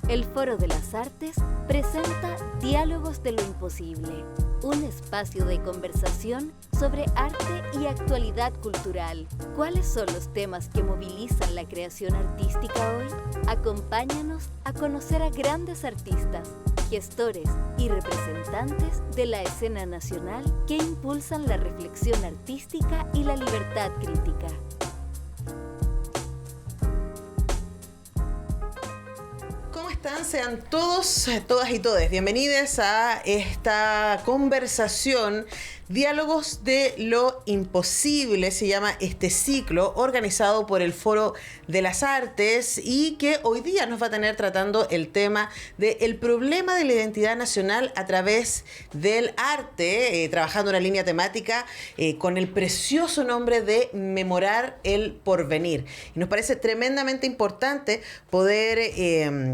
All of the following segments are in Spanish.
El Foro de las Artes presenta Diálogos de lo Imposible, un espacio de conversación sobre arte y actualidad cultural. ¿Cuáles son los temas que movilizan la creación artística hoy? Acompáñanos a conocer a grandes artistas, gestores y representantes de la escena nacional que impulsan la reflexión artística y la libertad crítica. Sean todos, todas y todes bienvenidos a esta conversación Diálogos de lo Imposible, se llama este ciclo, organizado por el Foro de las Artes y que hoy día nos va a tener tratando el tema del problema de la identidad nacional a través del arte, trabajando una línea temática con el precioso nombre de Memorar el Porvenir. Y nos parece tremendamente importante poder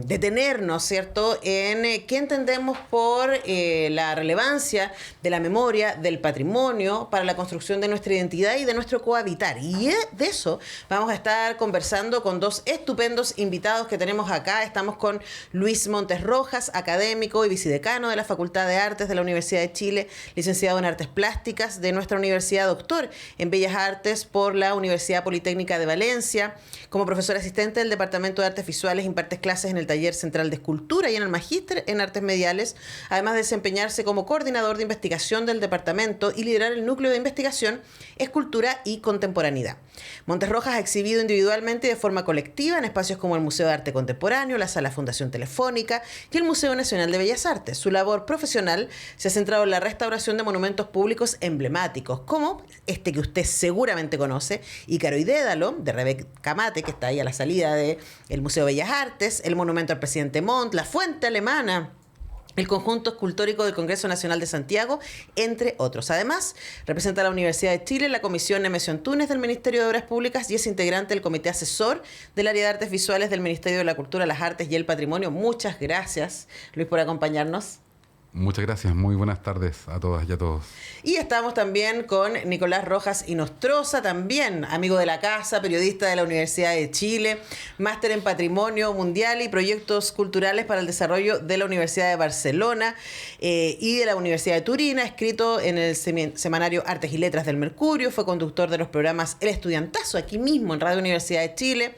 detenernos, ¿cierto?, en qué entendemos por la relevancia de la memoria, del patrimonio para la construcción de nuestra identidad y de nuestro cohabitar. Y de eso vamos a estar conversando con dos estupendos invitados que tenemos acá. Estamos con Luis Montes Rojas, académico y vicedecano de la Facultad de Artes de la Universidad de Chile, licenciado en Artes Plásticas de nuestra universidad, doctor en Bellas Artes por la Universidad Politécnica de Valencia. Como profesor asistente del Departamento de Artes Visuales, imparte clases en el Taller Central de Escultura y en el Magíster en Artes Mediales, además de desempeñarse como coordinador de investigación del departamento y liderar el núcleo de investigación Escultura y Contemporaneidad. Montes Rojas ha exhibido individualmente y de forma colectiva en espacios como el Museo de Arte Contemporáneo, la Sala Fundación Telefónica y el Museo Nacional de Bellas Artes. Su labor profesional se ha centrado en la restauración de monumentos públicos emblemáticos, como este que usted seguramente conoce, Ícaro y Dédalo, de Rebeca Mate, que está ahí a la salida del Museo de Bellas Artes, el monumento al presidente Montt, la Fuente Alemana, el conjunto escultórico del Congreso Nacional de Santiago, entre otros. Además, representa a la Universidad de Chile en la Comisión Nemesio Antunes del Ministerio de Obras Públicas y es integrante del Comité Asesor del Área de Artes Visuales del Ministerio de la Cultura, las Artes y el Patrimonio. Muchas gracias, Luis, por acompañarnos. Muchas gracias, muy buenas tardes a todas y a todos. Y estamos también con Nicolás Rojas Inostroza, también amigo de la casa, periodista de la Universidad de Chile, máster en Patrimonio Mundial y Proyectos Culturales para el Desarrollo de la Universidad de Barcelona y de la Universidad de Turín. Ha escrito en el semanario Artes y Letras del Mercurio, fue conductor de los programas El Estudiantazo, aquí mismo en Radio Universidad de Chile.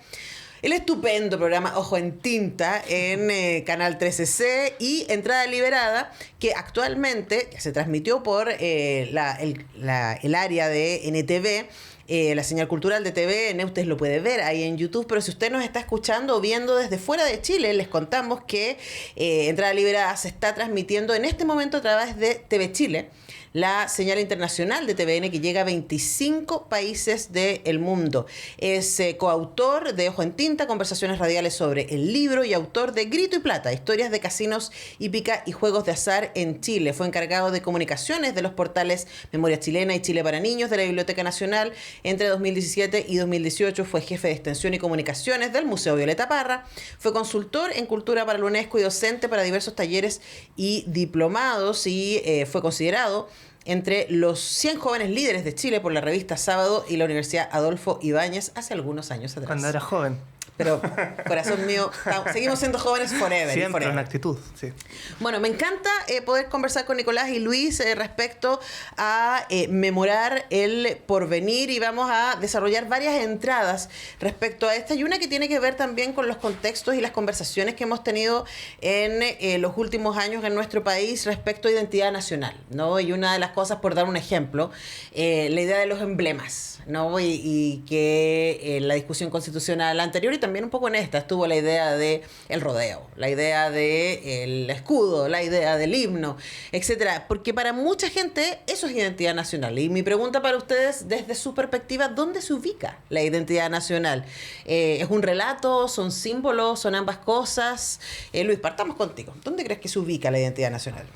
El estupendo programa Ojo en Tinta en Canal 13C y Entrada Liberada, que actualmente se transmitió por el área de NTV, la señal cultural de TVN. Usted lo puede ver ahí en YouTube, pero si usted nos está escuchando o viendo desde fuera de Chile, les contamos que Entrada Liberada se está transmitiendo en este momento a través de TV Chile, la señal internacional de TVN que llega a 25 países del mundo. Es coautor de Ojo en Tinta, conversaciones radiales sobre el libro, y autor de Grito y Plata, historias de casinos, hípica y juegos de azar en Chile. Fue encargado de comunicaciones de los portales Memoria Chilena y Chile para Niños de la Biblioteca Nacional. Entre 2017 y 2018 fue jefe de extensión y comunicaciones del Museo Violeta Parra. Fue consultor en cultura para la UNESCO y docente para diversos talleres y diplomados y fue considerado entre los 100 jóvenes líderes de Chile por la revista Sábado y la Universidad Adolfo Ibáñez hace algunos años atrás. Cuando era joven. Pero, corazón mío, seguimos siendo jóvenes forever. Siempre forever. en actitud, sí. Bueno, me encanta poder conversar con Nicolás y Luis respecto a memorar el porvenir, y vamos a desarrollar varias entradas respecto a esta, y una que tiene que ver también con los contextos y las conversaciones que hemos tenido en los últimos años en nuestro país respecto a identidad nacional, ¿no? Y una de las cosas, por dar un ejemplo, la idea de los emblemas, ¿no? Y que la discusión constitucional anterior y también un poco en esta estuvo la idea de el rodeo, la idea de el escudo, la idea del himno, etcétera, porque para mucha gente eso es identidad nacional. Y mi pregunta para ustedes, desde su perspectiva, ¿dónde se ubica la identidad nacional? ¿Es un relato? ¿Son símbolos? ¿Son ambas cosas? Luis, partamos contigo. ¿Dónde crees que se ubica la identidad nacional?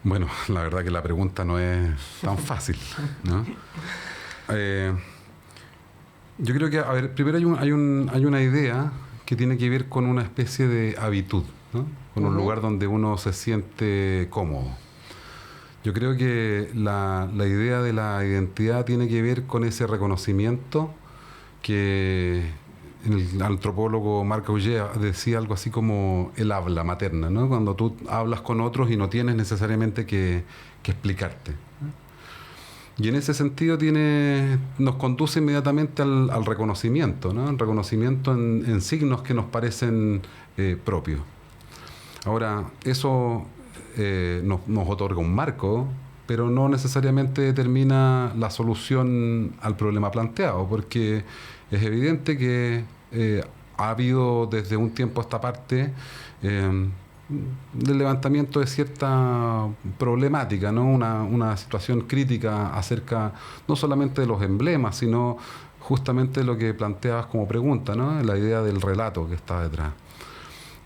Bueno, la verdad que la pregunta no es tan fácil, ¿no? Yo creo que, a ver, primero hay una idea que tiene que ver con una especie de habitud, ¿no? Con un lugar donde uno se siente cómodo. Yo creo que la idea de la identidad tiene que ver con ese reconocimiento que el antropólogo Marc Augé decía algo así como el habla materna, ¿no? Cuando tú hablas con otros y no tienes necesariamente que explicarte. Y en ese sentido nos conduce inmediatamente al reconocimiento, ¿no? El reconocimiento en signos que nos parecen propios. Ahora, eso nos otorga un marco, pero no necesariamente determina la solución al problema planteado, porque es evidente que ha habido desde un tiempo a esta parte del levantamiento de cierta problemática, ¿no? Una situación crítica acerca no solamente de los emblemas, sino justamente lo que planteabas como pregunta, ¿no? La idea del relato que está detrás.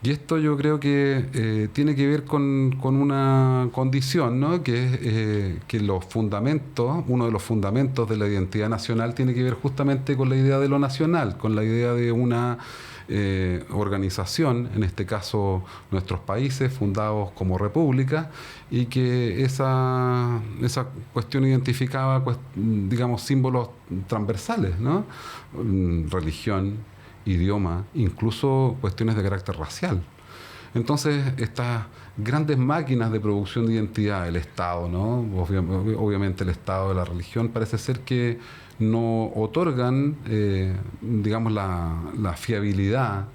Y esto yo creo que tiene que ver con una condición, ¿no? Que es que los fundamentos, uno de los fundamentos de la identidad nacional tiene que ver justamente con la idea de lo nacional, con la idea de una organización, en este caso nuestros países fundados como república, y que esa cuestión identificaba, pues, digamos, símbolos transversales, ¿no? Religión, idioma, incluso cuestiones de carácter racial. Entonces, estas grandes máquinas de producción de identidad, el Estado, ¿no? Obviamente el Estado de la religión, parece ser que no otorgan, digamos, la fiabilidad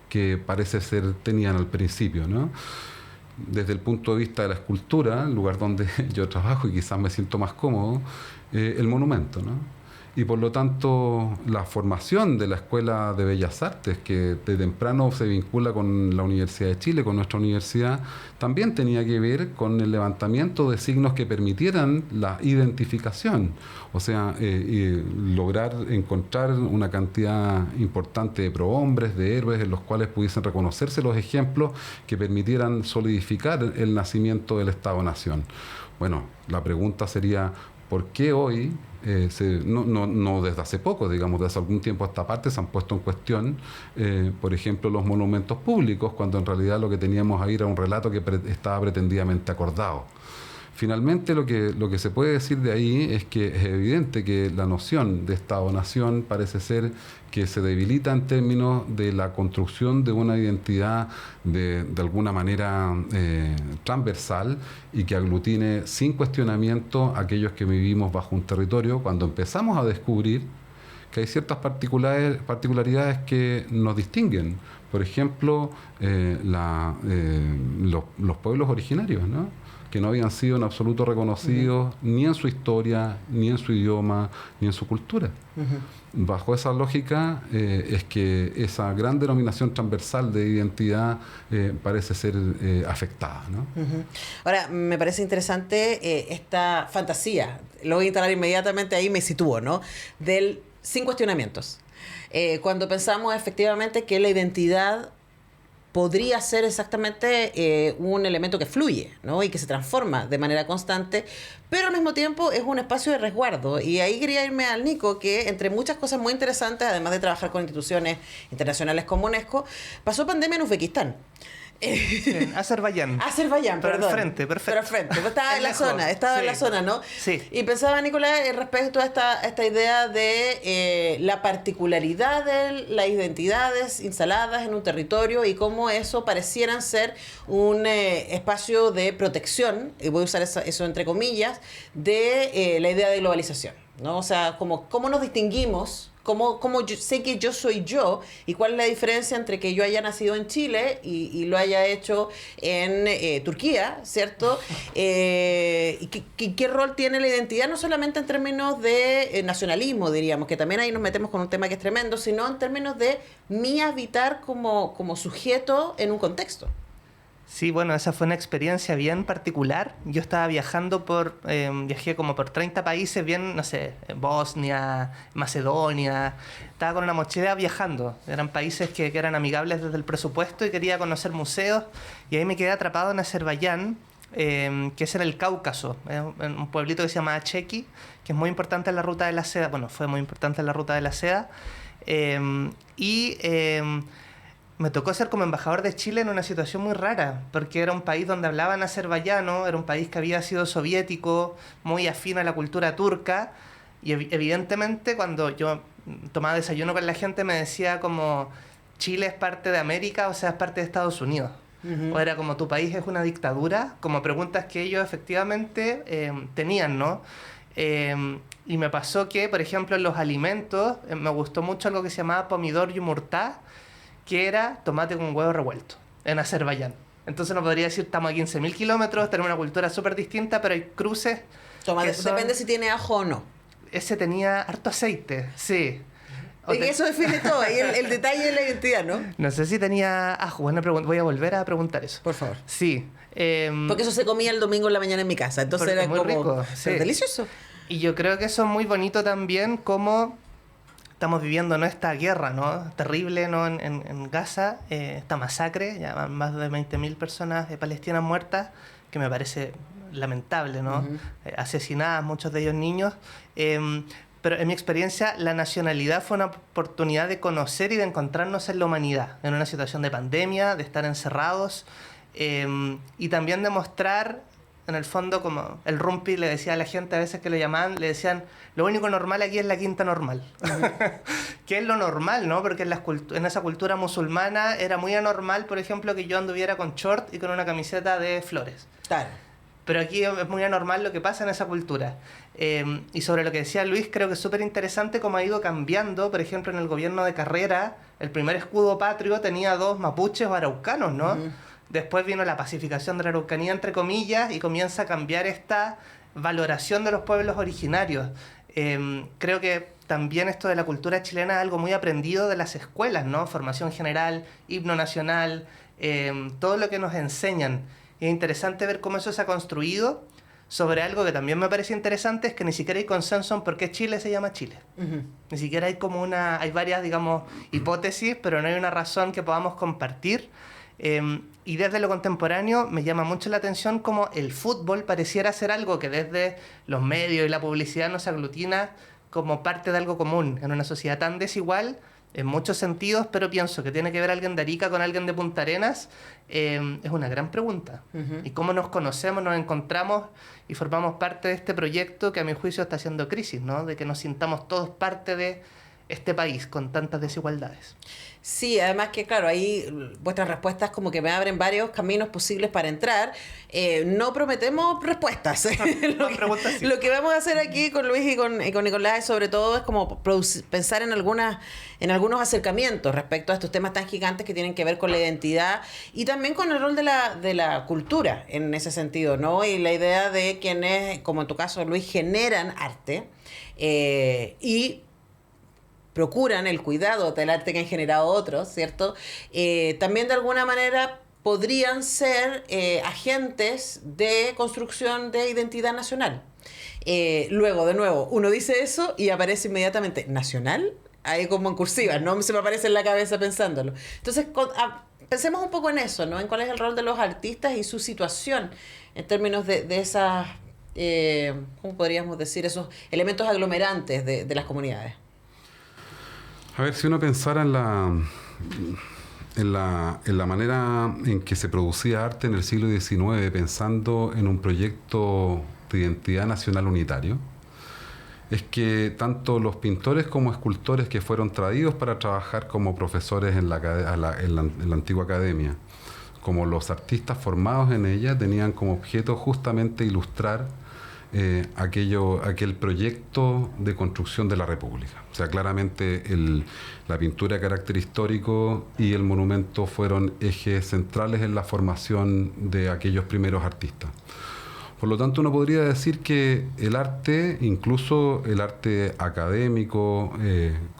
que parece ser tenían al principio, ¿no? Desde el punto de vista de la escultura, el lugar donde yo trabajo y quizás me siento más cómodo, el monumento, ¿no? Y por lo tanto, la formación de la Escuela de Bellas Artes, que de temprano se vincula con la Universidad de Chile, con nuestra universidad, también tenía que ver con el levantamiento de signos que permitieran la identificación. O sea, lograr encontrar una cantidad importante de prohombres, de héroes, en los cuales pudiesen reconocerse los ejemplos que permitieran solidificar el nacimiento del Estado-Nación. Bueno, la pregunta sería, ¿por qué hoy, no desde hace poco, digamos, desde algún tiempo a esta parte, se han puesto en cuestión, por ejemplo, los monumentos públicos, cuando en realidad lo que teníamos ahí era un relato que estaba pretendidamente acordado? Finalmente, lo que se puede decir de ahí es que es evidente que la noción de Estado-Nación parece ser que se debilita en términos de la construcción de una identidad de alguna manera transversal y que aglutine sin cuestionamiento a aquellos que vivimos bajo un territorio, cuando empezamos a descubrir que hay ciertas particularidades que nos distinguen. Por ejemplo, los pueblos originarios, ¿no? Que no habían sido en absoluto reconocidos ni en su historia, ni en su idioma, ni en su cultura. Bajo esa lógica es que esa gran denominación transversal de identidad parece ser afectada, ¿no? Ahora, me parece interesante esta fantasía, lo voy a instalar inmediatamente ahí, me sitúo, ¿no? Sin cuestionamientos. Cuando pensamos efectivamente que la identidad podría ser exactamente un elemento que fluye, ¿no? Y que se transforma de manera constante, pero al mismo tiempo es un espacio de resguardo. Y ahí quería irme al Nico, que entre muchas cosas muy interesantes, además de trabajar con instituciones internacionales como UNESCO, pasó pandemia en Uzbekistán. Sí, Azerbaiyán, perdón. Al frente, perfecto. Pero al frente, pero estaba en la zona, en la zona, ¿no? Sí. Y pensaba, Nicolás, respecto a esta idea de la particularidad de las identidades instaladas en un territorio y cómo eso parecieran ser un espacio de protección, y voy a usar eso entre comillas, de la idea de globalización, ¿no? O sea, cómo nos distinguimos. ¿Cómo yo sé que yo soy yo? ¿Y cuál es la diferencia entre que yo haya nacido en Chile y lo haya hecho en Turquía, ¿cierto? ¿Y qué rol tiene la identidad? No solamente en términos de nacionalismo, diríamos, que también ahí nos metemos con un tema que es tremendo, sino en términos de mi habitar como sujeto en un contexto. Sí, bueno, esa fue una experiencia bien particular. Yo estaba viajando viajé como por 30 países, bien, no sé, Bosnia, Macedonia. Estaba con una mochila viajando. Eran países que eran amigables desde el presupuesto y quería conocer museos. Y ahí me quedé atrapado en Azerbaiyán, que es en el Cáucaso, en un pueblito que se llama Acheki, que es muy importante en la ruta de la seda. Bueno, fue muy importante en la ruta de la seda. Me tocó ser como embajador de Chile en una situación muy rara, porque era un país donde hablaban azerbaiyano, era un país que había sido soviético, muy afín a la cultura turca, y evidentemente cuando yo tomaba desayuno con la gente, me decía como Chile es parte de América, o sea, es parte de Estados Unidos. O era como tu país es una dictadura, como preguntas que ellos efectivamente tenían, ¿no? Y me pasó que, por ejemplo, en los alimentos, me gustó mucho algo que se llamaba pomidor yumurtá, que era tomate con huevo revuelto, en Azerbaiyán. Entonces no podría decir, estamos a 15.000 kilómetros, tenemos una cultura súper distinta, pero hay cruces. Depende si tiene ajo o no. Ese tenía harto aceite, sí. Eso define todo, ahí el detalle de la identidad, ¿no? No sé si tenía ajo, voy a volver a preguntar eso. Por favor. Sí. Porque eso se comía el domingo en la mañana en mi casa, entonces era muy como rico, sí. delicioso. Y yo creo que eso es muy bonito también, como estamos viviendo, ¿no?, esta guerra, ¿no?, terrible, ¿no?, en Gaza, esta masacre, ya van más de 20.000 personas palestinas muertas, que me parece lamentable, ¿no? Asesinadas, muchos de ellos niños. Pero en mi experiencia, la nacionalidad fue una oportunidad de conocer y de encontrarnos en la humanidad, en una situación de pandemia, de estar encerrados, y también de mostrar, en el fondo, como el Rumpi le decía a la gente a veces que lo llamaban, le decían, lo único normal aquí es la quinta normal. ¿Qué es lo normal, no? Porque en esa cultura musulmana era muy anormal, por ejemplo, que yo anduviera con short y con una camiseta de flores. Claro. Pero aquí es muy anormal lo que pasa en esa cultura. Y sobre lo que decía Luis, creo que es súper interesante cómo ha ido cambiando. Por ejemplo, en el gobierno de Carrera, el primer escudo patrio tenía 2 mapuches o araucanos, ¿no? Después vino la pacificación de la Araucanía, entre comillas, y comienza a cambiar esta valoración de los pueblos originarios. Creo que también esto de la cultura chilena es algo muy aprendido de las escuelas, ¿no? Formación general, himno nacional, todo lo que nos enseñan. Y es interesante ver cómo eso se ha construido sobre algo que también me parece interesante, es que ni siquiera hay consenso en por qué Chile se llama Chile. Ni siquiera hay como hay varias, digamos, hipótesis, pero no hay una razón que podamos compartir. Y desde lo contemporáneo me llama mucho la atención cómo el fútbol pareciera ser algo que desde los medios y la publicidad nos aglutina como parte de algo común en una sociedad tan desigual en muchos sentidos, pero pienso que tiene que ver alguien de Arica con alguien de Punta Arenas, es una gran pregunta. Y cómo nos conocemos, nos encontramos y formamos parte de este proyecto que a mi juicio está haciendo crisis, ¿no? De que nos sintamos todos parte de este país con tantas desigualdades. Sí, además que, claro, ahí vuestras respuestas como que me abren varios caminos posibles para entrar. No prometemos respuestas. Lo que vamos a hacer aquí con Luis y con Nicolás, sobre todo, es como pensar en algunos acercamientos respecto a estos temas tan gigantes que tienen que ver con la identidad y también con el rol de la cultura en ese sentido, ¿no? Y la idea de quienes, como en tu caso, Luis, generan arte y procuran el cuidado del arte que han generado otros, ¿cierto? También de alguna manera podrían ser agentes de construcción de identidad nacional. Luego, de nuevo, uno dice eso y aparece inmediatamente ¿nacional? Ahí como en cursiva, no se me aparece en la cabeza pensándolo. Entonces, pensemos un poco en eso, ¿no? En cuál es el rol de los artistas y su situación en términos de esas, ¿cómo podríamos decir? Esos elementos aglomerantes de las comunidades. A ver, si uno pensara en la manera en que se producía arte en el siglo XIX, pensando en un proyecto de identidad nacional unitario, es que tanto los pintores como escultores que fueron traídos para trabajar como profesores en la antigua academia, como los artistas formados en ella, tenían como objeto justamente ilustrar aquel proyecto de construcción de la República. O sea, claramente la pintura de carácter histórico y el monumento fueron ejes centrales en la formación de aquellos primeros artistas. Por lo tanto, uno podría decir que el arte, incluso el arte académico,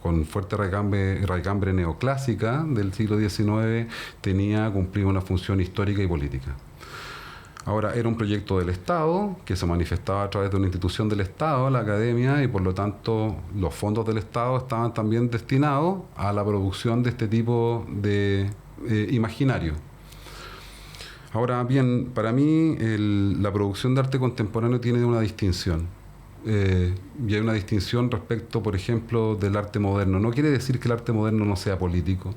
con fuerte raigambre neoclásica del siglo XIX, cumplía una función histórica y política. Ahora, era un proyecto del Estado que se manifestaba a través de una institución del Estado, la academia, y por lo tanto los fondos del Estado estaban también destinados a la producción de este tipo de imaginario. Ahora bien, para mí la producción de arte contemporáneo tiene una distinción. Y hay una distinción respecto, por ejemplo, del arte moderno. No quiere decir que el arte moderno no sea político,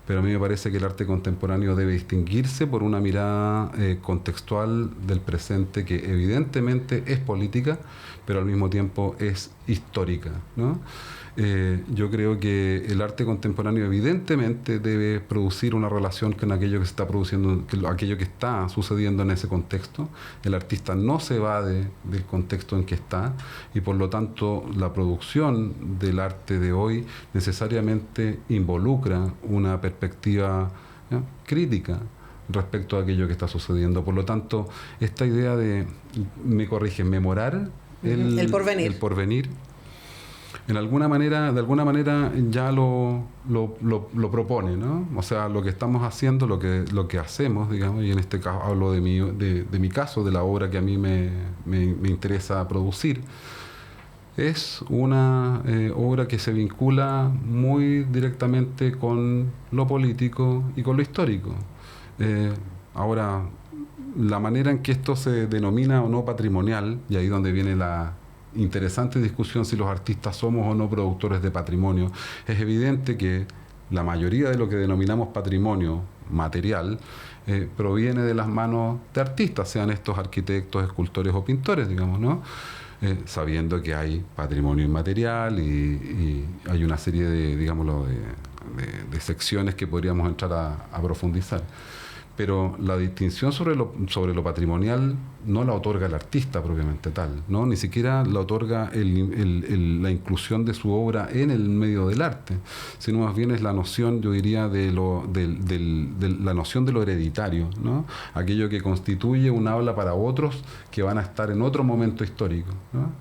pero a mí me parece que el arte contemporáneo debe distinguirse por una mirada contextual del presente que evidentemente es política, pero al mismo tiempo es histórica, ¿no? Yo creo que el arte contemporáneo evidentemente debe producir una relación con aquello que se está produciendo, aquello que está sucediendo en ese contexto. El artista no se evade del contexto en que está y por lo tanto la producción del arte de hoy necesariamente involucra una perspectiva, ¿no?, crítica respecto a aquello que está sucediendo. Por lo tanto, esta idea de, me corrigen, memorar el porvenir, de alguna manera ya lo propone, ¿no? O sea, lo que estamos haciendo, lo que hacemos, digamos, y en este caso hablo de mi caso, de la obra que a mí me interesa producir, es una obra que se vincula muy directamente con lo político y con lo histórico. Ahora, la manera en que esto se denomina o no patrimonial, y ahí donde viene la interesante discusión si los artistas somos o no productores de patrimonio, es evidente que la mayoría de lo que denominamos patrimonio material proviene de las manos de artistas, sean estos arquitectos, escultores o pintores, digamos, ¿no? Sabiendo que hay patrimonio inmaterial y hay una serie de, digámoslo, de secciones que podríamos entrar a profundizar. Pero la distinción sobre lo patrimonial no la otorga el artista propiamente tal, ¿no? Ni siquiera la otorga la inclusión de su obra en el medio del arte, sino más bien es la noción, yo diría, de la noción de lo hereditario, ¿no? Aquello que constituye un habla para otros que van a estar en otro momento histórico, ¿no?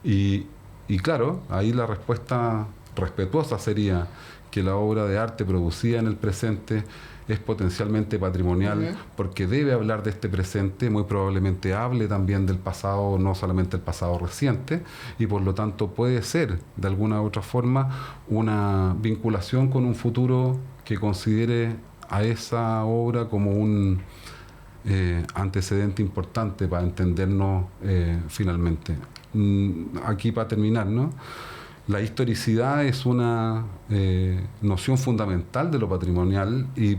Y claro, ahí la respuesta respetuosa sería que la obra de arte producida en el presente es potencialmente patrimonial, porque debe hablar de este presente, muy probablemente hable también del pasado, no solamente el pasado reciente, y por lo tanto puede ser de alguna u otra forma una vinculación con un futuro que considere a esa obra como un antecedente importante para entendernos finalmente. Aquí para terminar, ¿no? La historicidad es una noción fundamental de lo patrimonial y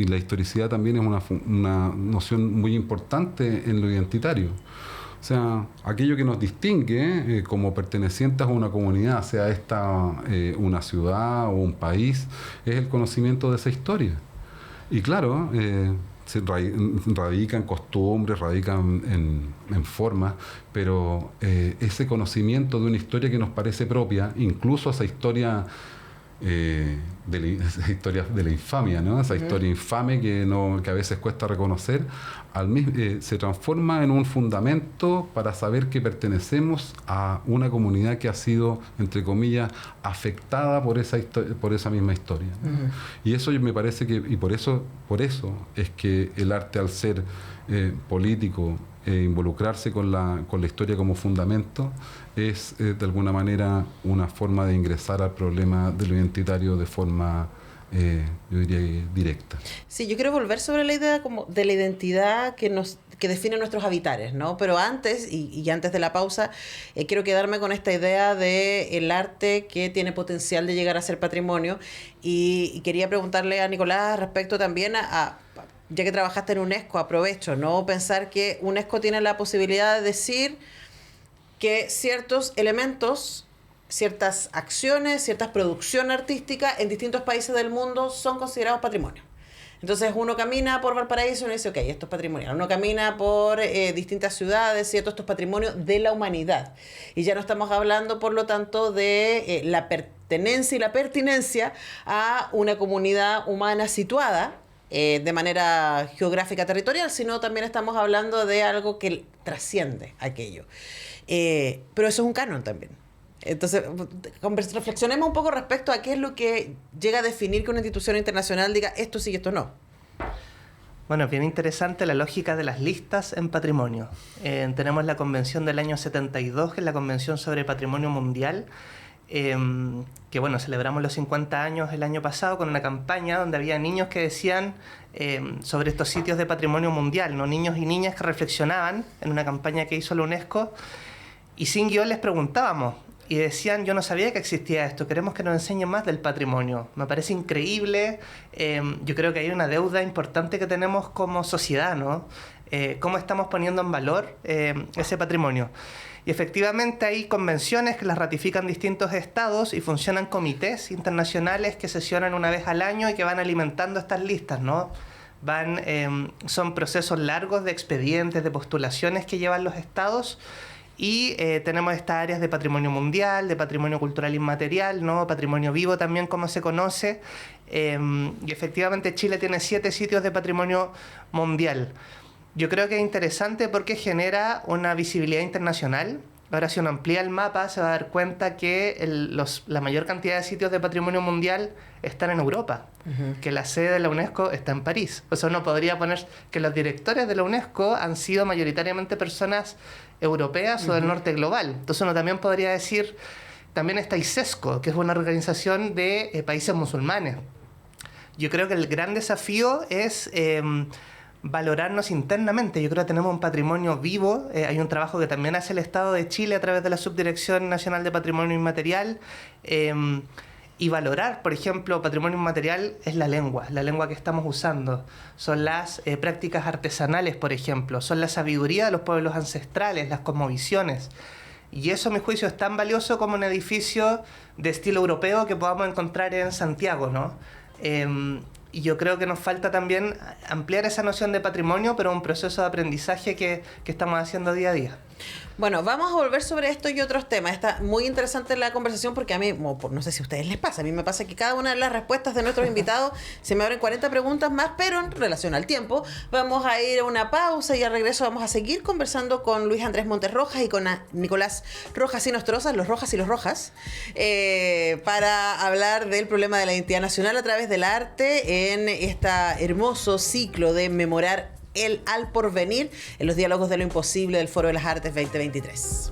la historicidad también es una noción muy importante en lo identitario. O sea, aquello que nos distingue como pertenecientes a una comunidad, sea esta una ciudad o un país, es el conocimiento de esa historia. Y claro, se radican costumbres, radican en formas, pero ese conocimiento de una historia que nos parece propia, incluso esa historia de la infamia, ¿no? Esa historia infame que a veces cuesta reconocer, se transforma en un fundamento para saber que pertenecemos a una comunidad que ha sido, entre comillas, afectada por esa misma historia, ¿no? Y eso me parece que, y por eso es que el arte, al ser político, involucrarse con la historia como fundamento, es de alguna manera una forma de ingresar al problema de lo identitario de forma, yo diría, directa. Sí, yo quiero volver sobre la idea como de la identidad que define nuestros habitares, ¿no? Pero antes, y antes de la pausa, quiero quedarme con esta idea de el arte que tiene potencial de llegar a ser patrimonio, y quería preguntarle a Nicolás respecto también ya que trabajaste en UNESCO, aprovecho, ¿no? Pensar que UNESCO tiene la posibilidad de decir que ciertos elementos, ciertas acciones, ciertas producciones artísticas en distintos países del mundo son considerados patrimonio. Entonces uno camina por Valparaíso y uno dice, ok, esto es patrimonial. Uno camina por distintas ciudades, ¿cierto? Esto es patrimonio de la humanidad. Y ya no estamos hablando, por lo tanto, de la pertenencia y la pertinencia a una comunidad humana situada de manera geográfica territorial, sino también estamos hablando de algo que trasciende aquello. Pero eso es un canon también. Entonces, reflexionemos un poco respecto a qué es lo que llega a definir que una institución internacional diga esto sí y esto no. Bueno, es bien interesante la lógica de las listas en patrimonio. Tenemos la convención del año 72, que es la Convención sobre Patrimonio Mundial, que bueno, celebramos los 50 años el año pasado con una campaña donde había niños que decían sobre estos sitios de patrimonio mundial, ¿no? Niños y niñas que reflexionaban en una campaña que hizo la UNESCO, y sin guión les preguntábamos, y decían, yo no sabía que existía esto, queremos que nos enseñen más del patrimonio. Me parece increíble, yo creo que hay una deuda importante que tenemos como sociedad, ¿no? Cómo estamos poniendo en valor ese patrimonio. Y efectivamente hay convenciones que las ratifican distintos estados y funcionan comités internacionales que sesionan una vez al año y que van alimentando estas listas, ¿no? Son procesos largos de expedientes, de postulaciones que llevan los estados y tenemos estas áreas de patrimonio mundial, de patrimonio cultural inmaterial, ¿no? Patrimonio vivo también, como se conoce. Y efectivamente Chile tiene 7 sitios de patrimonio mundial. Yo creo que es interesante porque genera una visibilidad internacional. Ahora, si uno amplía el mapa, se va a dar cuenta que la mayor cantidad de sitios de patrimonio mundial están en Europa, que la sede de la UNESCO está en París. O sea, uno podría poner que los directores de la UNESCO han sido mayoritariamente personas europeas o del norte global. Entonces uno también podría decir, también está ISESCO, que es una organización de países musulmanes. Yo creo que el gran desafío es valorarnos internamente. Yo creo que tenemos un patrimonio vivo. Hay un trabajo que también hace el Estado de Chile a través de la Subdirección Nacional de Patrimonio Inmaterial. Y valorar, por ejemplo, patrimonio inmaterial es la lengua que estamos usando. Son las prácticas artesanales, por ejemplo. Son la sabiduría de los pueblos ancestrales, las cosmovisiones. Y eso, a mi juicio, es tan valioso como un edificio de estilo europeo que podamos encontrar en Santiago, ¿no? Y yo creo que nos falta también ampliar esa noción de patrimonio, pero un proceso de aprendizaje que estamos haciendo día a día. Bueno, vamos a volver sobre esto y otros temas. Está muy interesante la conversación porque a mí, no sé si a ustedes les pasa, a mí me pasa que cada una de las respuestas de nuestros invitados se me abren 40 preguntas más, pero en relación al tiempo. Vamos a ir a una pausa y al regreso vamos a seguir conversando con Luis Andrés Montes Rojas y con Nicolás Rojas y Nostrosas, los Rojas y los Rojas, para hablar del problema de la identidad nacional a través del arte en este hermoso ciclo de memorar al porvenir en los diálogos de lo imposible del Foro de las Artes 2023.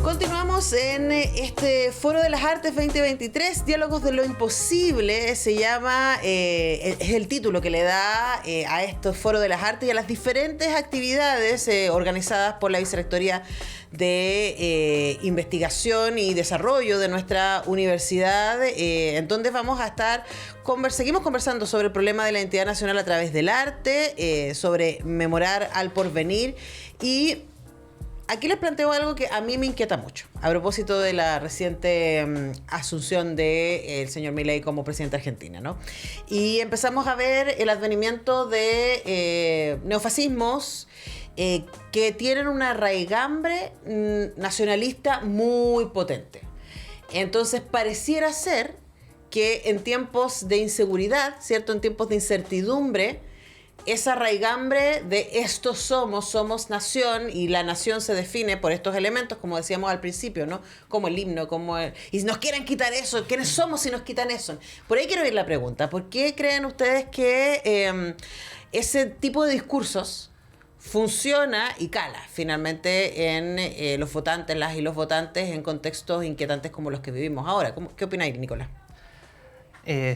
Continuamos en este Foro de las Artes 2023, Diálogos de lo Imposible, se llama, es el título que le da a estos Foro de las Artes y a las diferentes actividades organizadas por la Vicerrectoría de Investigación y Desarrollo de nuestra universidad, en donde vamos a estar, seguimos conversando sobre el problema de la identidad nacional a través del arte, sobre memorar al porvenir y aquí les planteo algo que a mí me inquieta mucho, a propósito de la reciente asunción del señor Milei como presidente de Argentina, ¿no? Y empezamos a ver el advenimiento de neofascismos que tienen una raigambre nacionalista muy potente. Entonces, pareciera ser que en tiempos de inseguridad, ¿cierto? En tiempos de incertidumbre, esa raigambre de estos somos nación, y la nación se define por estos elementos, como decíamos al principio, ¿no? Como el himno, y si nos quieren quitar eso, ¿quiénes somos si nos quitan eso? Por ahí quiero ir la pregunta, ¿por qué creen ustedes que ese tipo de discursos funciona y cala finalmente en los votantes, las y los votantes, en contextos inquietantes como los que vivimos ahora? ¿Qué opináis, Nicolás?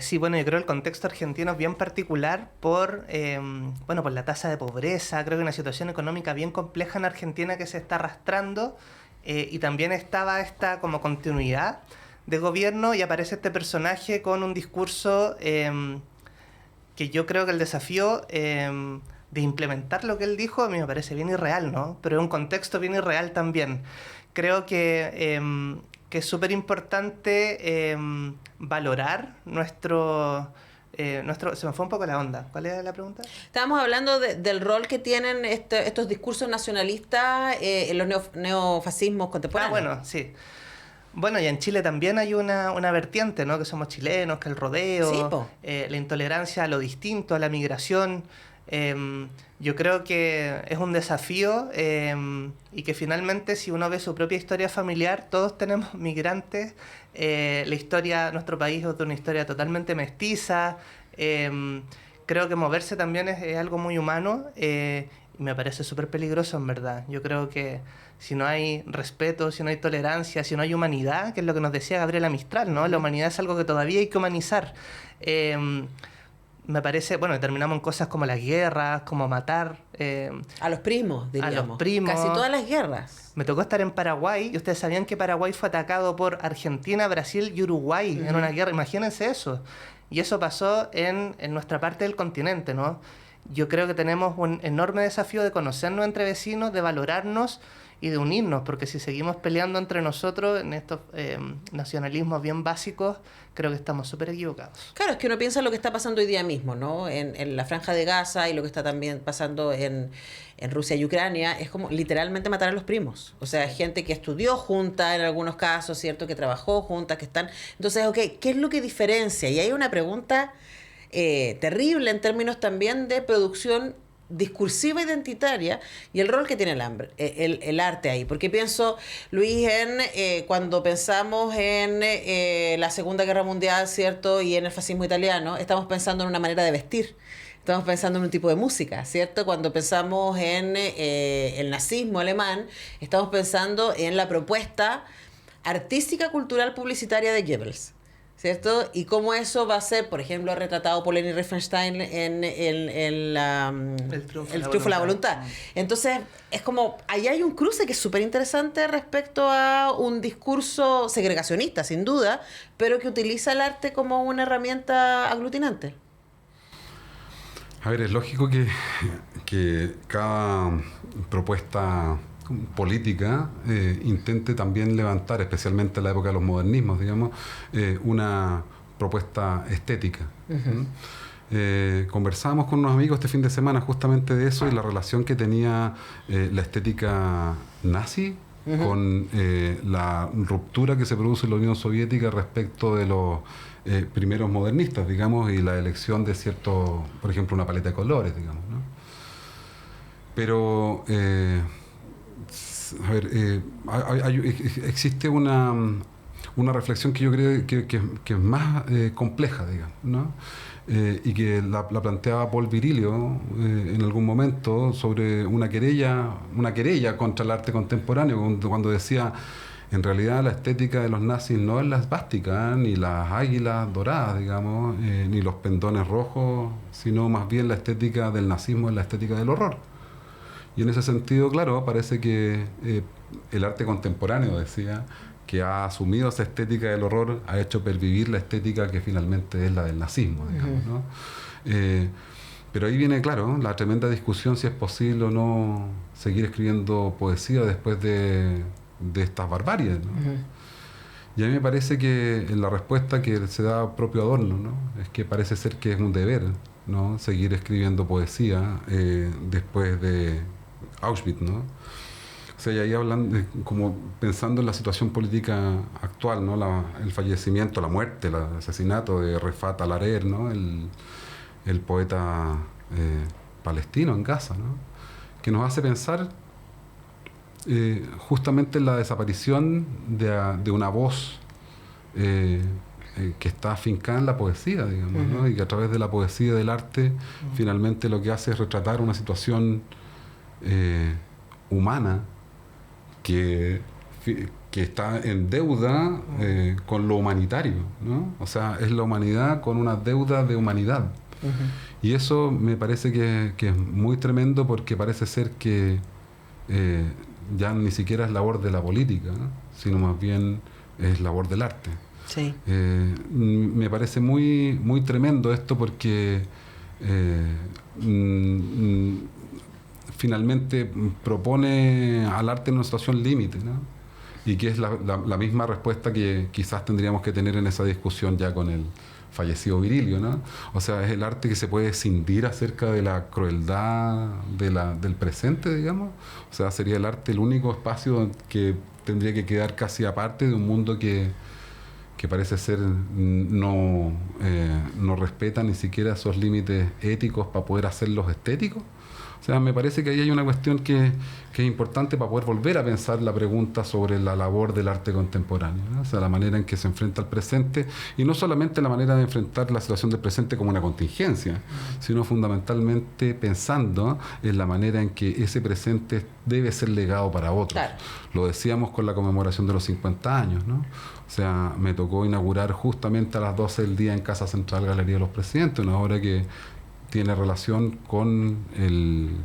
Sí, bueno, yo creo que el contexto argentino es bien particular por la tasa de pobreza. Creo que una situación económica bien compleja en Argentina que se está arrastrando y también estaba esta como continuidad de gobierno y aparece este personaje con un discurso que yo creo que el desafío de implementar lo que él dijo a mí me parece bien irreal, ¿no? Pero es un contexto bien irreal también. Creo que es súper importante valorar nuestro... se me fue un poco la onda. ¿Cuál era la pregunta? Estábamos hablando del rol que tienen estos discursos nacionalistas en los neofascismos contemporáneos. Bueno, sí. Bueno, y en Chile también hay una vertiente, ¿no? Que somos chilenos, que el rodeo, sí, la intolerancia a lo distinto, a la migración. Yo creo que es un desafío y que finalmente si uno ve su propia historia familiar, todos tenemos migrantes. La historia, nuestro país es de una historia totalmente mestiza. Creo que moverse también es algo muy humano. me parece súper peligroso, en verdad. Yo creo que si no hay respeto, si no hay tolerancia, si no hay humanidad, que es lo que nos decía Gabriela Mistral, ¿no? La humanidad es algo que todavía hay que humanizar. Me parece, bueno, terminamos en cosas como las guerras, como matar. A los primos, diríamos. A los primos. Casi todas las guerras. Me tocó estar en Paraguay y ustedes sabían que Paraguay fue atacado por Argentina, Brasil y Uruguay en una guerra. Imagínense eso. Y eso pasó en nuestra parte del continente, ¿no? Yo creo que tenemos un enorme desafío de conocernos entre vecinos, de valorarnos y de unirnos, porque si seguimos peleando entre nosotros en estos nacionalismos bien básicos, creo que estamos súper equivocados. Claro, es que uno piensa en lo que está pasando hoy día mismo, ¿no? En la Franja de Gaza y lo que está también pasando en Rusia y Ucrania, es como literalmente matar a los primos. O sea, gente que estudió junta en algunos casos, ¿cierto? Que trabajó juntas, que están... Entonces, ok, ¿qué es lo que diferencia? Y hay una pregunta terrible en términos también de producción discursiva identitaria y el rol que tiene el arte ahí. Porque pienso, Luis, cuando pensamos en la Segunda Guerra Mundial, ¿cierto? Y en el fascismo italiano, estamos pensando en una manera de vestir. Estamos pensando en un tipo de música, ¿cierto? Cuando pensamos en el nazismo alemán, estamos pensando en la propuesta artística, cultural, publicitaria de Goebbels, ¿cierto? Y cómo eso va a ser, por ejemplo, retratado por Leni Riefenstahl en El triunfo de la voluntad. Entonces, es como, ahí hay un cruce que es súper interesante respecto a un discurso segregacionista, sin duda, pero que utiliza el arte como una herramienta aglutinante. A ver, es lógico que cada propuesta política intente también levantar, especialmente en la época de los modernismos, digamos, una propuesta estética. Conversábamos con unos amigos este fin de semana justamente de eso y la relación que tenía la estética nazi con la ruptura que se produce en la Unión Soviética respecto de los primeros modernistas, digamos, y la elección de cierto, por ejemplo, una paleta de colores, digamos, ¿no? Pero a ver, existe una reflexión que yo creo que es más compleja, digamos, ¿no? Y que la planteaba Paul Virilio en algún momento sobre una querella contra el arte contemporáneo, cuando decía, en realidad la estética de los nazis no es la esvástica, ni las águilas doradas, digamos, ni los pendones rojos, sino más bien la estética del nazismo es la estética del horror. Y en ese sentido, claro, parece que el arte contemporáneo, decía, que ha asumido esa estética del horror, ha hecho pervivir la estética que finalmente es la del nazismo, digamos, ¿no? Pero ahí viene, claro, la tremenda discusión si es posible o no seguir escribiendo poesía después de estas barbaries, ¿no? Y a mí me parece que la respuesta que se da propio Adorno, ¿no? Es que parece ser que es un deber, ¿no? Seguir escribiendo poesía después de Auschwitz, ¿no? O sea, y ahí hablando, como pensando en la situación política actual, ¿no? El fallecimiento, la muerte, el asesinato de Refat Al-Arer, ¿no? El poeta palestino en Gaza, ¿no? Que nos hace pensar justamente en la desaparición de una voz que está afincada en la poesía, digamos, ¿no? Y que a través de la poesía y del arte finalmente lo que hace es retratar una situación humana que está en deuda con lo humanitario, ¿no? O sea, es la humanidad con una deuda de humanidad. Y eso me parece que es muy tremendo, porque parece ser que ya ni siquiera es labor de la política, ¿no? Sino más bien es labor del arte. Sí. Me parece muy, muy tremendo esto, porque finalmente propone al arte en una situación límite, ¿no? Y que es la misma respuesta que quizás tendríamos que tener en esa discusión ya con el fallecido Virilio, ¿no? O sea, es el arte que se puede escindir acerca de la crueldad del presente, digamos. O sea, sería el arte el único espacio que tendría que quedar casi aparte de un mundo que que parece ser no respetan ni siquiera esos límites éticos para poder hacerlos estéticos. O sea, me parece que ahí hay una cuestión que es importante para poder volver a pensar la pregunta sobre la labor del arte contemporáneo, ¿no? O sea, la manera en que se enfrenta al presente, y no solamente la manera de enfrentar la situación del presente como una contingencia, sino fundamentalmente pensando en la manera en que ese presente debe ser legado para otros. Claro. Lo decíamos con la conmemoración de los 50 años, ¿no? O sea, me tocó inaugurar justamente a las 12 del día en Casa Central Galería de los Presidentes, una obra que tiene relación con en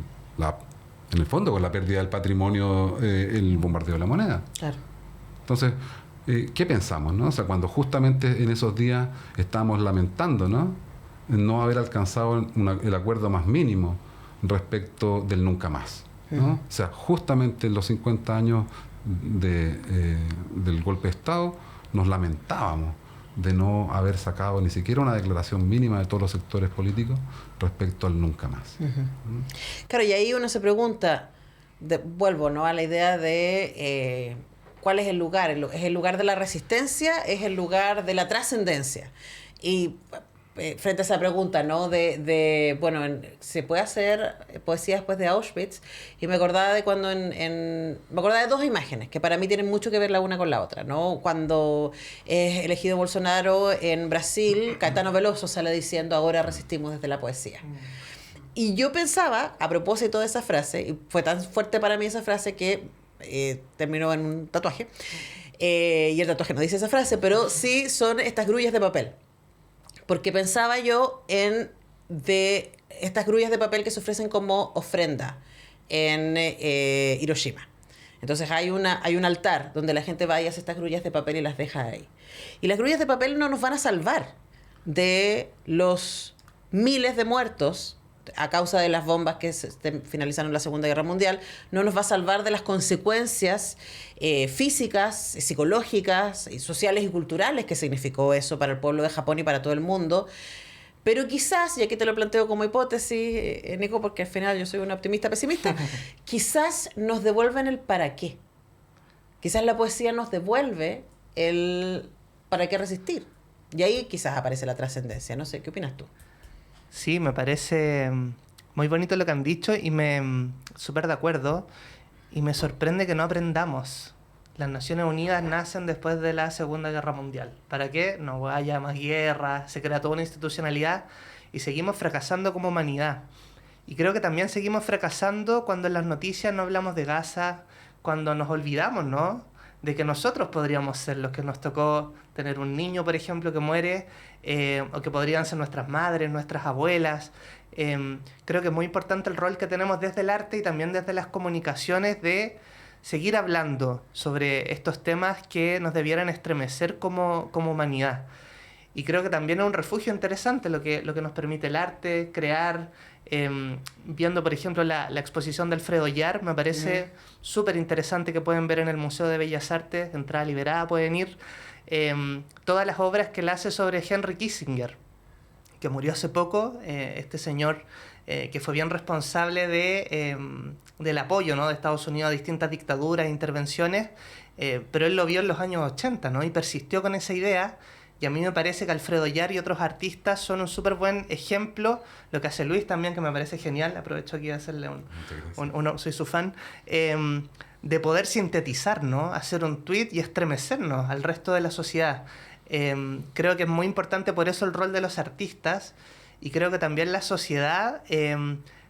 el fondo, con la pérdida del patrimonio, el bombardeo de la moneda. Claro. Entonces, ¿qué pensamos, no? O sea, cuando justamente en esos días estábamos lamentando, no haber alcanzado el acuerdo más mínimo respecto del nunca más, ¿no? O sea, justamente en los 50 años del golpe de Estado nos lamentábamos de no haber sacado ni siquiera una declaración mínima de todos los sectores políticos respecto al nunca más. Claro, y ahí uno se pregunta, vuelvo, ¿no?, a la idea de cuál es el lugar. ¿Es el lugar de la resistencia? ¿Es el lugar de la trascendencia? Y frente a esa pregunta, ¿no?, bueno, ¿se puede hacer poesía después de Auschwitz? Y me acordaba de cuando me acordaba de dos imágenes que para mí tienen mucho que ver la una con la otra, ¿no? Cuando es elegido Bolsonaro en Brasil, Caetano Veloso sale diciendo: ahora resistimos desde la poesía. Y yo pensaba, a propósito de esa frase, y fue tan fuerte para mí esa frase que terminó en un tatuaje, y el tatuaje no dice esa frase, pero sí son estas grullas de papel. Porque pensaba yo de estas grullas de papel que se ofrecen como ofrenda en Hiroshima. Entonces hay un altar donde la gente va y hace estas grullas de papel y las deja ahí. Y las grullas de papel no nos van a salvar de los miles de muertos a causa de las bombas que finalizaron la Segunda Guerra Mundial, no nos va a salvar de las consecuencias físicas, psicológicas, sociales y culturales que significó eso para el pueblo de Japón y para todo el mundo. Pero quizás, y aquí te lo planteo como hipótesis, Nico, porque al final yo soy una optimista pesimista, quizás nos devuelven el para qué. Quizás la poesía nos devuelve el para qué resistir. Y ahí quizás aparece la trascendencia. No sé, ¿qué opinas tú? Sí, me parece muy bonito lo que han dicho y súper de acuerdo. Y me sorprende que no aprendamos. Las Naciones Unidas nacen después de la Segunda Guerra Mundial. ¿Para qué? No haya más guerra, se crea toda una institucionalidad y seguimos fracasando como humanidad. Y creo que también seguimos fracasando cuando en las noticias no hablamos de Gaza, cuando nos olvidamos, ¿no?, de que nosotros podríamos ser los que nos tocó tener un niño, por ejemplo, que muere, o que podrían ser nuestras madres, nuestras abuelas. Creo que es muy importante el rol que tenemos desde el arte y también desde las comunicaciones de seguir hablando sobre estos temas que nos debieran estremecer como humanidad. Y creo que también es un refugio interesante lo que nos permite el arte, crear. Viendo, por ejemplo, la exposición de Alfredo Yar, me parece súper interesante, que pueden ver en el Museo de Bellas Artes, entrada liberada, pueden ir. Todas las obras que él hace sobre Henry Kissinger, que murió hace poco, este señor que fue bien responsable del apoyo, ¿no?, de Estados Unidos a distintas dictaduras e intervenciones, pero él lo vio en los años 80, ¿no?, y persistió con esa idea. Y a mí me parece que Alfredo Yar y otros artistas son un súper buen ejemplo. Lo que hace Luis también, que me parece genial. Aprovecho aquí de hacerle soy su fan. De poder sintetizar, ¿no?, hacer un tweet y estremecernos al resto de la sociedad. Creo que es muy importante por eso el rol de los artistas. Y creo que también la sociedad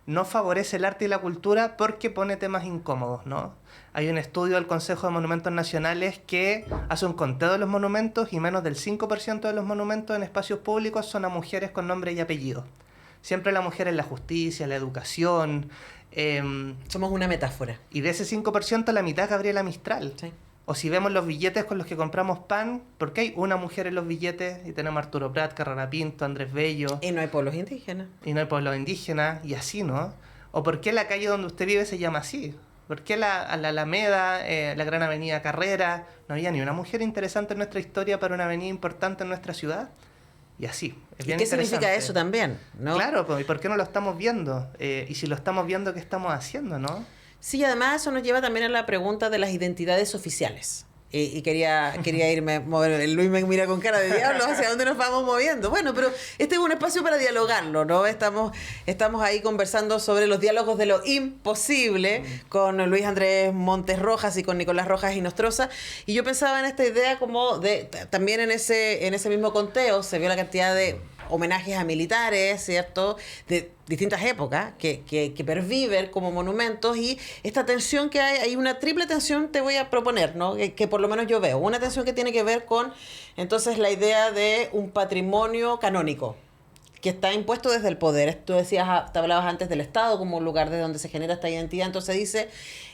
no favorece el arte y la cultura porque pone temas incómodos, ¿no? Hay un estudio del Consejo de Monumentos Nacionales que hace un conteo de los monumentos y menos del 5% de los monumentos en espacios públicos son a mujeres con nombre y apellido. Siempre la mujer en la justicia, la educación. Somos una metáfora. Y de ese 5%, la mitad Gabriela Mistral. Sí. O si vemos los billetes con los que compramos pan, ¿por qué hay una mujer en los billetes? Y tenemos a Arturo Prat, Carrera Pinto, Andrés Bello. Y no hay pueblos indígenas. Y no hay pueblos indígenas, y así, ¿no? ¿O por qué la calle donde usted vive se llama así? ¿Por qué la Alameda, la Gran Avenida Carrera? No había ni una mujer interesante en nuestra historia para una avenida importante en nuestra ciudad. Y así. Es bien ¿Y qué interesante. significa eso también, no? Claro, pues, ¿y por qué no lo estamos viendo? Y si lo estamos viendo, ¿qué estamos haciendo, no? Sí, además eso nos lleva también a la pregunta de las identidades oficiales. Y quería irme, mover. Luis me mira con cara de diablo, ¿hacia dónde nos vamos moviendo? Bueno, pero este es un espacio para dialogarlo, ¿no? Estamos ahí conversando sobre los diálogos de lo imposible con Luis Andrés Montes Rojas y con Nicolás Rojas y Nostroza. Y yo pensaba en esta idea como de, también en ese mismo conteo se vio la cantidad de homenajes a militares, ¿cierto?, de distintas épocas que perviven como monumentos, y esta tensión que hay una triple tensión, te voy a proponer, ¿no?, que por lo menos yo veo. Una tensión que tiene que ver con, entonces, la idea de un patrimonio canónico que está impuesto desde el poder. Tú decías, te hablabas antes del Estado como un lugar desde donde se genera esta identidad. Entonces dice,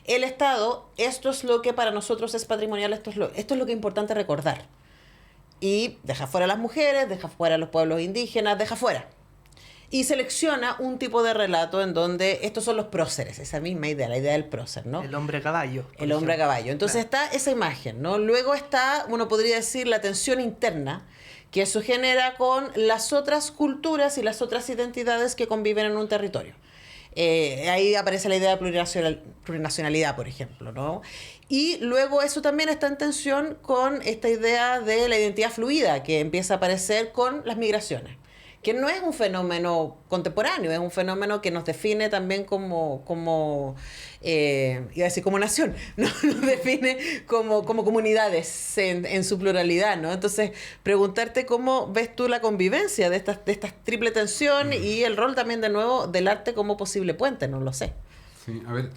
el Estado, esto es lo que para nosotros es patrimonial, esto es lo que es importante recordar. Y deja fuera a las mujeres, deja fuera a los pueblos indígenas, deja fuera. Y selecciona un tipo de relato en donde estos son los próceres, esa misma idea, la idea del prócer, ¿no? El hombre a caballo. El hombre a caballo. Entonces está esa imagen, ¿no? Luego está, uno podría decir, la tensión interna que eso genera con las otras culturas y las otras identidades que conviven en un territorio. Ahí aparece la idea de plurinacionalidad, por ejemplo, ¿no? Y luego eso también está en tensión con esta idea de la identidad fluida que empieza a aparecer con las migraciones, que no es un fenómeno contemporáneo, es un fenómeno que nos define también como iba a decir como nación, ¿no? Nos define como comunidades en su pluralidad, ¿no? Entonces, preguntarte cómo ves tú la convivencia de esta triple tensión y el rol también, de nuevo, del arte como posible puente, no lo sé. Sí, a ver,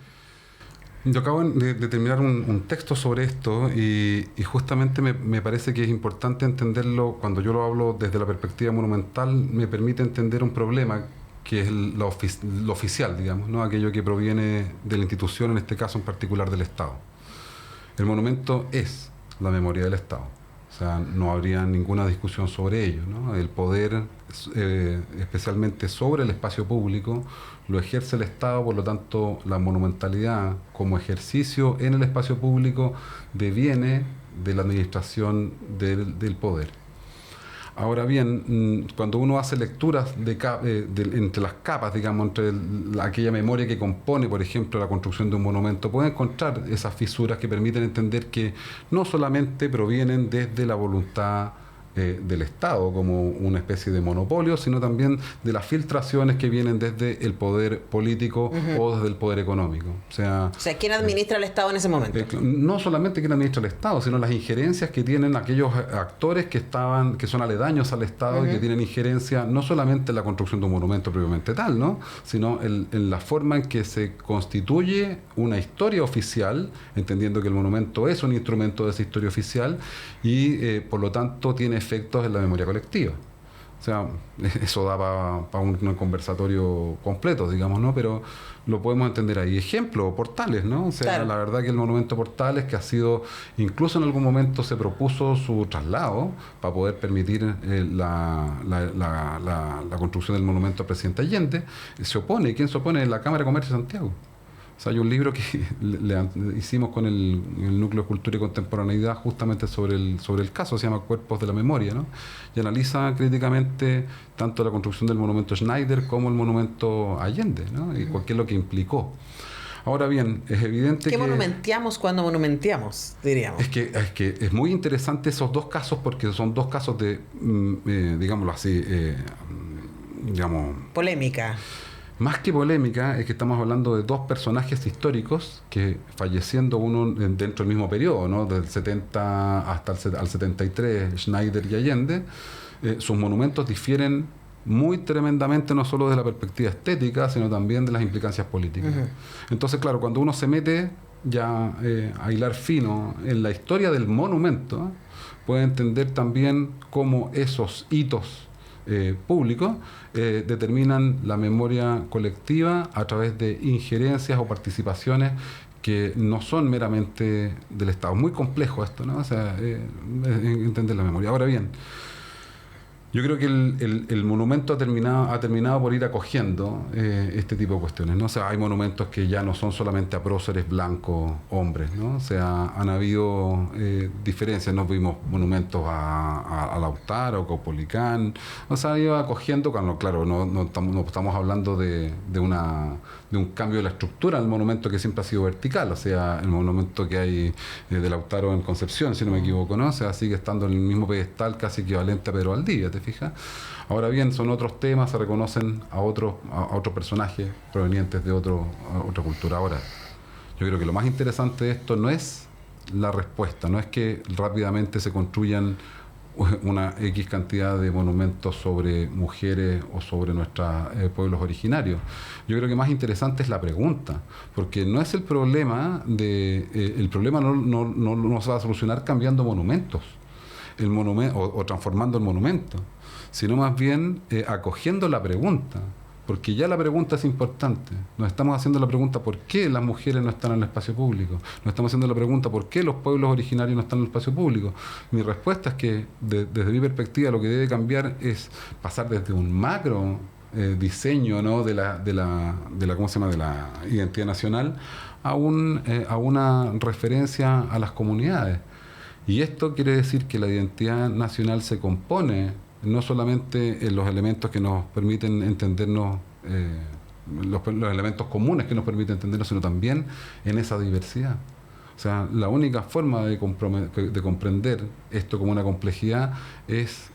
yo acabo de terminar un texto sobre esto y justamente me parece que es importante entenderlo. Cuando yo lo hablo desde la perspectiva monumental, me permite entender un problema que es lo oficial, digamos, ¿no? Aquello que proviene de la institución, en este caso en particular del Estado. El monumento es la memoria del Estado. O sea, no habría ninguna discusión sobre ello, ¿no? El poder, especialmente sobre el espacio público, lo ejerce el Estado, por lo tanto, la monumentalidad como ejercicio en el espacio público deviene de la administración del poder. Ahora bien, cuando uno hace lecturas entre las capas, digamos, entre aquella memoria que compone, por ejemplo, la construcción de un monumento, puede encontrar esas fisuras que permiten entender que no solamente provienen desde la voluntad del Estado como una especie de monopolio, sino también de las filtraciones que vienen desde el poder político o desde el poder económico. O sea, ¿quién administra el Estado en ese momento? No solamente quién administra el Estado, sino las injerencias que tienen aquellos actores que son aledaños al Estado y que tienen injerencia no solamente en la construcción de un monumento propiamente tal, ¿no?, sino en la forma en que se constituye una historia oficial, entendiendo que el monumento es un instrumento de esa historia oficial y por lo tanto tiene efectos en la memoria colectiva. O sea, eso da para un conversatorio completo, digamos, ¿no? Pero lo podemos entender ahí. Ejemplo, Portales, ¿no? O sea, claro, la verdad que el monumento Portales, que ha sido, incluso en algún momento se propuso su traslado para poder permitir la construcción del monumento al presidente Allende, se opone. ¿Quién se opone? La Cámara de Comercio de Santiago. O sea, hay un libro que hicimos con el Núcleo de Cultura y Contemporaneidad justamente sobre el caso, se llama Cuerpos de la Memoria, ¿no? Y analiza críticamente tanto la construcción del monumento Schneider como el monumento Allende, ¿no? Y qué es lo que implicó. Ahora bien, es evidente que... ¿Qué monumenteamos cuando monumenteamos, diríamos? Es que es muy interesante esos dos casos, porque son dos casos de, digámoslo así, polémica. Más que polémica, es que estamos hablando de dos personajes históricos que, falleciendo uno dentro del mismo periodo, ¿no?, del 70 hasta el 73, Schneider y Allende, sus monumentos difieren muy tremendamente, no solo de la perspectiva estética, sino también de las implicancias políticas. Entonces, claro, cuando uno se mete ya a hilar fino en la historia del monumento, puede entender también cómo esos hitos públicos determinan la memoria colectiva a través de injerencias o participaciones que no son meramente del Estado. Muy complejo esto, ¿no? O sea, entender la memoria. Ahora bien, yo creo que el monumento ha terminado por ir acogiendo este tipo de cuestiones, ¿no? O sea, hay monumentos que ya no son solamente a próceres blancos, hombres, ¿no? O sea, han habido diferencias, ¿no? Vimos monumentos a Lautaro, a Caupolicán, o sea, ha ido acogiendo, claro, no estamos hablando de de un cambio de la estructura del monumento que siempre ha sido vertical, o sea, el monumento que hay de Lautaro en Concepción, si no me equivoco, ¿no? O sea, sigue estando en el mismo pedestal casi equivalente a Pedro Valdivia, ¿te fijas? Ahora bien, son otros temas, se reconocen a otros personajes provenientes de otra cultura. Ahora, yo creo que lo más interesante de esto no es la respuesta, no es que rápidamente se construyan una X cantidad de monumentos sobre mujeres o sobre nuestros pueblos originarios. Yo creo que más interesante es la pregunta, porque no es el problema el problema no se va a solucionar cambiando monumentos o transformando el monumento, sino más bien acogiendo la pregunta. Porque ya la pregunta es importante. Nos estamos haciendo la pregunta ¿por qué las mujeres no están en el espacio público? Nos estamos haciendo la pregunta ¿por qué los pueblos originarios no están en el espacio público? Mi respuesta es que desde mi perspectiva lo que debe cambiar es pasar desde un macro diseño, ¿no? de la ¿cómo se llama? De la identidad nacional a una referencia a las comunidades. Y esto quiere decir que la identidad nacional se compone no solamente en los elementos que nos permiten entendernos, los elementos comunes que nos permiten entendernos, sino también en esa diversidad. O sea, la única forma de comprender esto como una complejidad es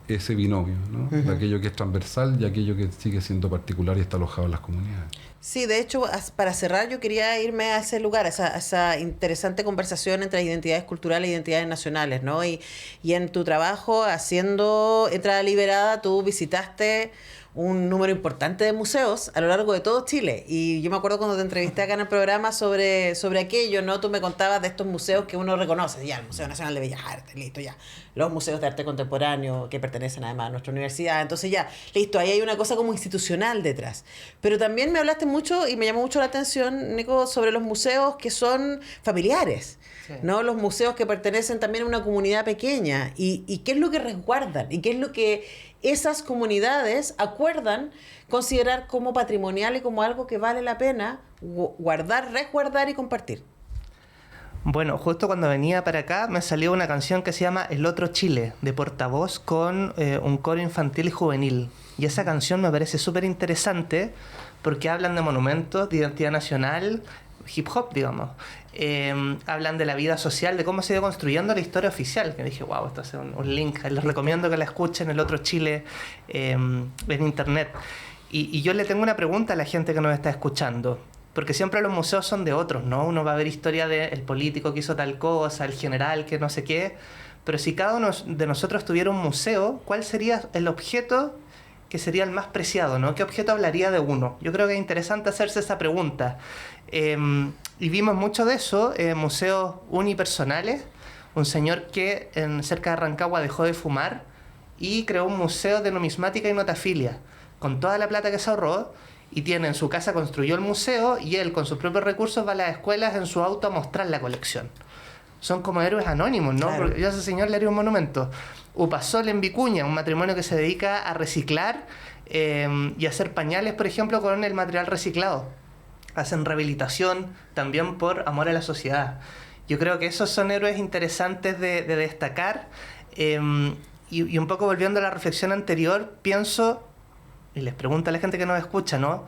ese binomio, ¿no? Uh-huh. De aquello que es transversal y aquello que sigue siendo particular y está alojado en las comunidades. Sí, de hecho, para cerrar yo quería irme a ese lugar, a esa interesante conversación entre identidades culturales e identidades nacionales, ¿no? Y en tu trabajo haciendo Entrada Liberada, tú visitaste un número importante de museos a lo largo de todo Chile. Y yo me acuerdo cuando te entrevisté acá en el programa sobre aquello, ¿no? Tú me contabas de estos museos que uno reconoce, ya, el Museo Nacional de Bellas Artes, listo, ya. Los museos de arte contemporáneo que pertenecen además a nuestra universidad. Entonces ya, listo, ahí hay una cosa como institucional detrás. Pero también me hablaste mucho y me llamó mucho la atención, Nico, sobre los museos que son familiares. Sí. ¿No? Los museos que pertenecen también a una comunidad pequeña. ¿Y qué es lo que resguardan? ¿Y qué es lo que esas comunidades acuerdan considerar como patrimonial y como algo que vale la pena guardar, resguardar y compartir? Bueno, justo cuando venía para acá me salió una canción que se llama El Otro Chile, de Portavoz, con un coro infantil y juvenil. Y esa canción me parece súper interesante porque hablan de monumentos, de identidad nacional, hip hop, digamos. Hablan de la vida social, de cómo se ha ido construyendo la historia oficial. Que dije, wow, esto es un link. Les recomiendo que la escuchen, El Otro Chile, en internet. Y yo le tengo una pregunta a la gente que nos está escuchando. Porque siempre los museos son de otros, ¿no? Uno va a ver historia del político que hizo tal cosa, el general que no sé qué. Pero si cada uno de nosotros tuviera un museo, ¿cuál sería el objeto que sería el más preciado, ¿no? ¿Qué objeto hablaría de uno? Yo creo que es interesante hacerse esa pregunta. Y vimos mucho de eso, museos unipersonales. Un señor que cerca de Rancagua dejó de fumar y creó un museo de numismática y notafilia. Con toda la plata que se ahorró, y tiene en su casa, construyó el museo y él con sus propios recursos va a las escuelas en su auto a mostrar la colección. Son como héroes anónimos, ¿no? Claro. Porque yo a ese señor le haría un monumento. Upasol en Vicuña, un matrimonio que se dedica a reciclar y hacer pañales, por ejemplo, con el material reciclado. Hacen rehabilitación también por amor a la sociedad. Yo creo que esos son héroes interesantes de destacar. Y un poco volviendo a la reflexión anterior, pienso, y les pregunto a la gente que nos escucha, ¿no?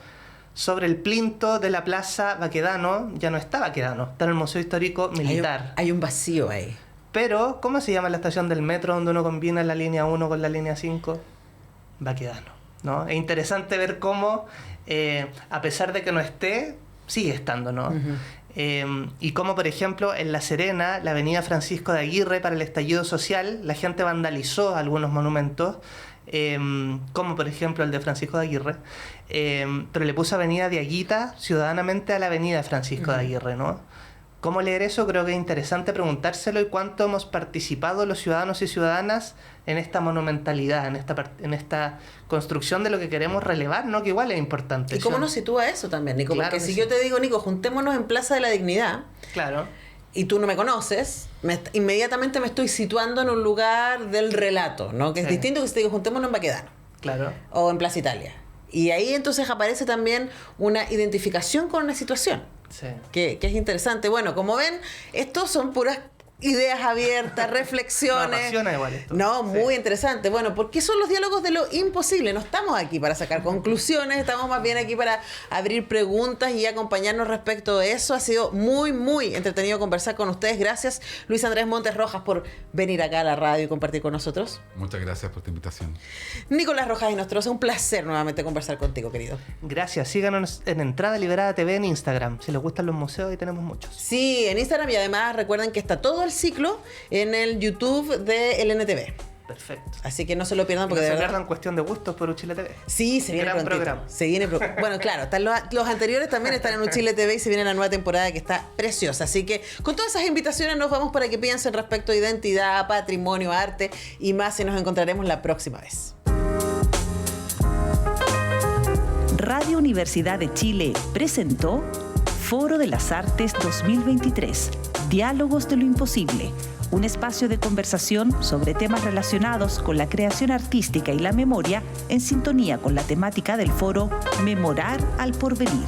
Sobre el plinto de la Plaza Baquedano, ya no está Baquedano, está en el Museo Histórico Militar. Hay un vacío ahí. Pero, ¿cómo se llama la estación del metro donde uno combina la línea 1 con la línea 5? Baquedano, ¿no? Es interesante ver cómo, a pesar de que no esté, sigue estando, ¿no? Uh-huh. Y como, por ejemplo, en La Serena, la avenida Francisco de Aguirre, para el estallido social, la gente vandalizó algunos monumentos, como por ejemplo el de Francisco de Aguirre, pero le puso avenida Diaguita ciudadanamente a la avenida Francisco de Aguirre, ¿no? ¿Cómo leer eso? Creo que es interesante preguntárselo, y cuánto hemos participado los ciudadanos y ciudadanas en esta monumentalidad, en esta construcción de lo que queremos relevar, ¿no? Que igual es importante. ¿Y cómo nos sitúa eso también, Nico? Claro, porque si yo te digo, Nico, juntémonos en Plaza de la Dignidad, claro, y tú no me conoces, inmediatamente me estoy situando en un lugar del relato, ¿no? Que es distinto que si te digo, juntémonos en Baquedano. Claro. O en Plaza Italia. Y ahí entonces aparece también una identificación con una situación. Sí. Que es interesante. Bueno, como ven, estos son puras ideas abiertas, reflexiones. Me apasiona igual esto. No, Sí. muy interesante. Bueno, ¿por qué son los diálogos de lo imposible? No estamos aquí para sacar conclusiones, estamos más bien aquí para abrir preguntas y acompañarnos respecto a eso. Ha sido muy, muy entretenido conversar con ustedes. Gracias, Luis Andrés Montes Rojas, por venir acá a la radio y compartir con nosotros. Muchas gracias por tu invitación. Nicolás Rojas y Nostroza, un placer nuevamente conversar contigo, querido. Gracias. Síganos en Entrada Liberada TV en Instagram. Si les gustan los museos, ahí tenemos muchos. Sí, en Instagram, y además recuerden que está todo el ciclo en el YouTube de LNTV. Perfecto. Así que no se lo pierdan porque No de se verdad... pierdan Cuestión de Gustos por Uchile TV. Sí, se viene Gran prontito. programa. Se viene bueno, claro, están los anteriores también están en Uchile TV y se viene la nueva temporada que está preciosa. Así que con todas esas invitaciones nos vamos para que piensen respecto a identidad, patrimonio, arte y más, y nos encontraremos la próxima vez. Radio Universidad de Chile presentó Foro de las Artes 2023, Diálogos de lo Imposible, un espacio de conversación sobre temas relacionados con la creación artística y la memoria en sintonía con la temática del foro Memorar al Porvenir.